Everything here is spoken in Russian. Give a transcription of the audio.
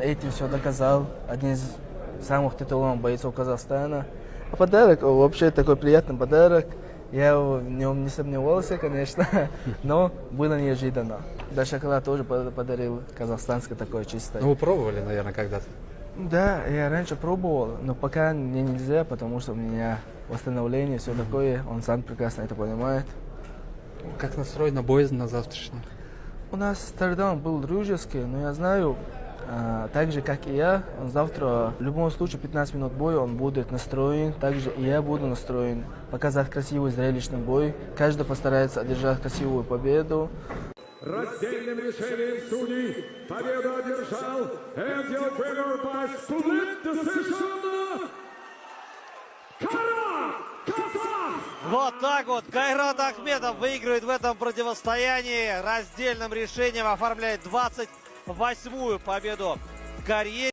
Этим все доказал. Один из самых титулованных бойцов Казахстана. А подарок, вообще такой приятный подарок. Я в нем не сомневался, конечно, но было неожиданно. Да, шоколад тоже подарил казахстанский такой чистый. Ну, вы пробовали, наверное, когда-то? Да, я раньше пробовал, но пока мне нельзя, потому что у меня восстановление, все такое. Он сам прекрасно это понимает. Как настроена бой на завтрашний? У нас стартдаун был дружеский, но я знаю, так же, как и я, он завтра, в любом случае, 15 минут боя, он будет настроен, также и я буду настроен. Показать красивый зрелищный бой. Каждый постарается одержать красивую победу. Раздельным решением судей победу одержал and your winner by split decision, Кайрат Казах! Вот так вот Кайрат Ахметов выигрывает в этом противостоянии. Раздельным решением оформляет 28-ю победу в карьере.